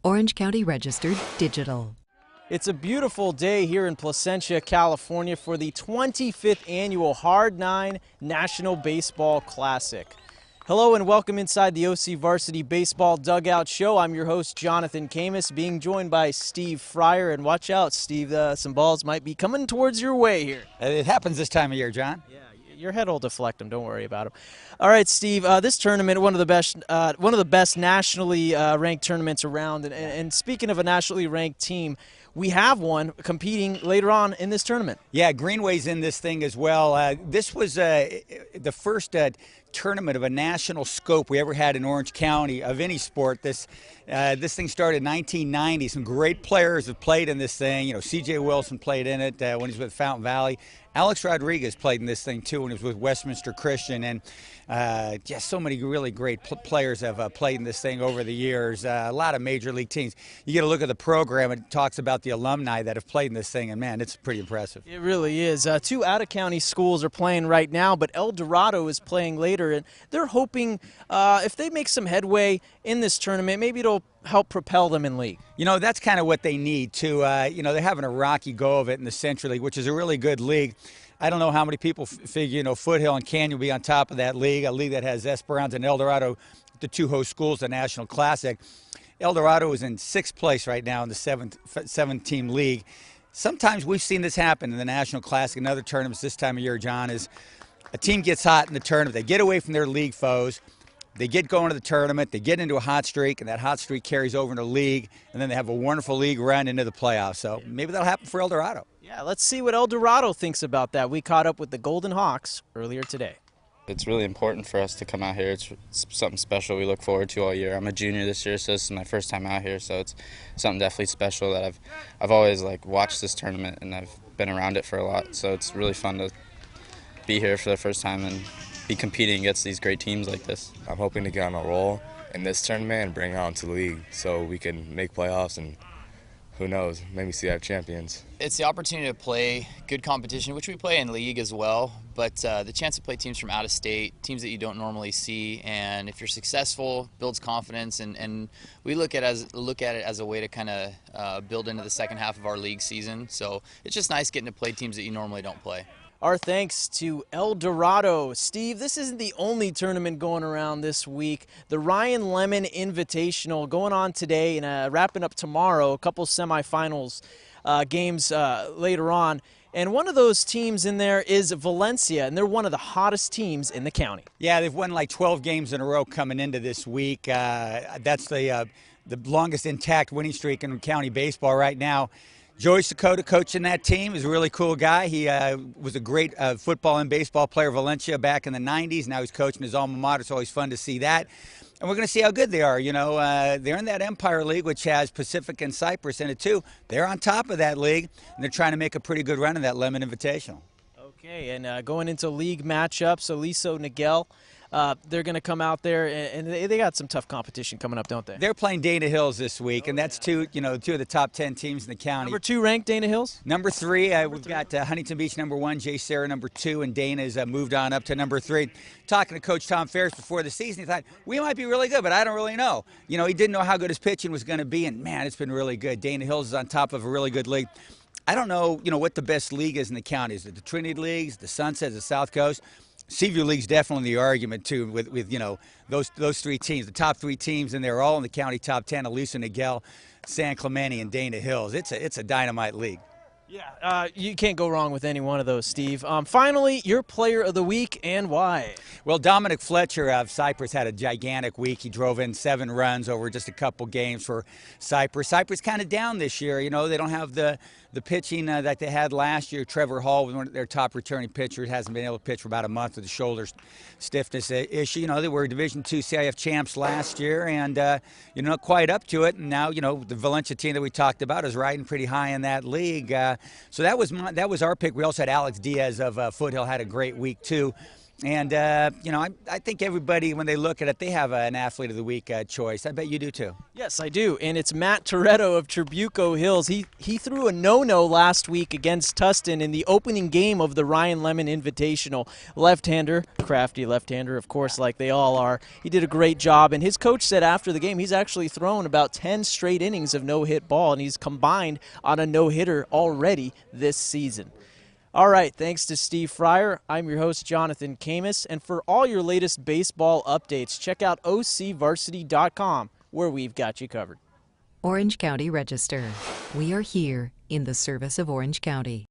Orange County Registered Digital. It's a beautiful day here in Placentia, California for the 25th annual Hard 9 National Baseball Classic. Hello and welcome inside the OCVarsity Baseball Dugout Show. I'm your host, Jonathan Khamis, being joined by Steve Fryer. And watch out, Steve, some balls might be coming towards your way here. It happens this time of year, John. Yeah, your head will deflect them. Don't worry about them. All right, Steve, this tournament, one of the best nationally ranked tournaments around. And speaking of a nationally ranked team, we have one competing later on in this tournament. Yeah, Greenway's in this thing as well. This was the first tournament of a national scope we ever had in Orange County of any sport. This thing started in 1990. Some great players have played in this thing. You know, C.J. Wilson played in it when he was with Fountain Valley. Alex Rodriguez played in this thing too when he was with Westminster Christian, and just so many really great players have played in this thing over the years. A lot of major league teams. You get a look at the program, it talks about the alumni that have played in this thing, and man, it's pretty impressive. It really is. Two out-of-county schools are playing right now, but El Dorado is playing later, and they're hoping if they make some headway in this tournament, maybe it'll help propel them in league. You know, that's kind of what they need too. You know, they're having a rocky go of it in the Central League, which is a really good league. I don't know how many people figure, you know, Foothill and Canyon will be on top of that league, a league that has Esperanza and El Dorado, the two host schools, the National Classic. El Dorado is in 6th place right now in the seven-team league. Sometimes we've seen this happen in the National Classic and other tournaments this time of year, John, is a team gets hot in the tournament, they get away from their league foes, they get going to the tournament, they get into a hot streak, and that hot streak carries over into the league, and then they have a wonderful league run into the playoffs. So maybe that'll happen for El Dorado. Yeah, let's see what El Dorado thinks about that. We caught up with the Golden Hawks earlier today. It's really important for us to come out here. It's something special we look forward to all year. I'm a junior this year, so this is my first time out here, so it's something definitely special that I've always watched this tournament, and I've been around it for a lot, so it's really fun to be here for the first time and be competing against these great teams like this. I'm hoping to get on a roll in this tournament and bring it on to the league so we can make playoffs and who knows, maybe see our champions. It's the opportunity to play good competition, which we play in league as well, but the chance to play teams from out of state, teams that you don't normally see, and if you're successful, builds confidence, and we look at it as a way to kind of build into the second half of our league season. So it's just nice getting to play teams that you normally don't play. Our thanks to El Dorado. Steve, this isn't the only tournament going around this week. The Ryan Lemmon Invitational going on today and wrapping up tomorrow, a couple semifinals games later on. And one of those teams in there is Valencia, and they're one of the hottest teams in the county. Yeah, they've won like 12 games in a row coming into this week. That's the longest intact winning streak in county baseball right now. Joey Sakota coaching that team is a really cool guy. He was a great football and baseball player at Valencia back in the 90s. Now he's coaching his alma mater. It's always fun to see that. And we're going to see how good they are. You know, they're in that Empire League, which has Pacific and Cypress in it too. They're on top of that league, and they're trying to make a pretty good run in that Lemmon Invitational. Okay, and going into league matchups, Aliso, Niguel, they're going to come out there, and they got some tough competition coming up, don't they? They're playing Dana Hills this week, and that's two of the top 10 teams in the county. Number 2 ranked Dana Hills? Number 3, we've got Huntington Beach number 1, Jay Sarah number 2, and Dana's moved on up to number 3. Talking to Coach Tom Ferris before the season, he thought, we might be really good, but I don't really know. You know, he didn't know how good his pitching was going to be, and man, it's been really good. Dana Hills is on top of a really good league. I don't know, what the best league is in the county. Is it the Trinity Leagues, the Sunsets, the South Coast? Seaview League's definitely the argument too with those 3 teams. The top 3 teams, and they're all in the county top 10: Aliso, Niguel, San Clemente, and Dana Hills. It's a dynamite league. Yeah, you can't go wrong with any one of those, Steve. Finally, your player of the week and why? Well, Dominic Fletcher of Cypress had a gigantic week. He drove in 7 runs over just a couple games for Cypress. Cypress kind of down this year. You know, they don't have the pitching that they had last year. Trevor Hall was one of their top returning pitchers. Hasn't been able to pitch for about a month with a shoulder stiffness issue. You know, they were Division II CIF champs last year, and not quite up to it. And now, the Valencia team that we talked about is riding pretty high in that league. So that was our pick. We also had Alex Diaz of Foothill, had a great week too. And, I think everybody, when they look at it, they have an Athlete of the Week choice. I bet you do too. Yes, I do, and it's Matt Toretto of Tribuco Hills. He threw a no-no last week against Tustin in the opening game of the Ryan Lemmon Invitational. Left-hander, crafty left-hander, of course, like they all are. He did a great job, and his coach said after the game he's actually thrown about 10 straight innings of no-hit ball, and he's combined on a no-hitter already this season. All right, thanks to Steve Fryer. I'm your host, Jonathan Khamis, and for all your latest baseball updates, check out OCVarsity.com, where we've got you covered. Orange County Register. We are here in the service of Orange County.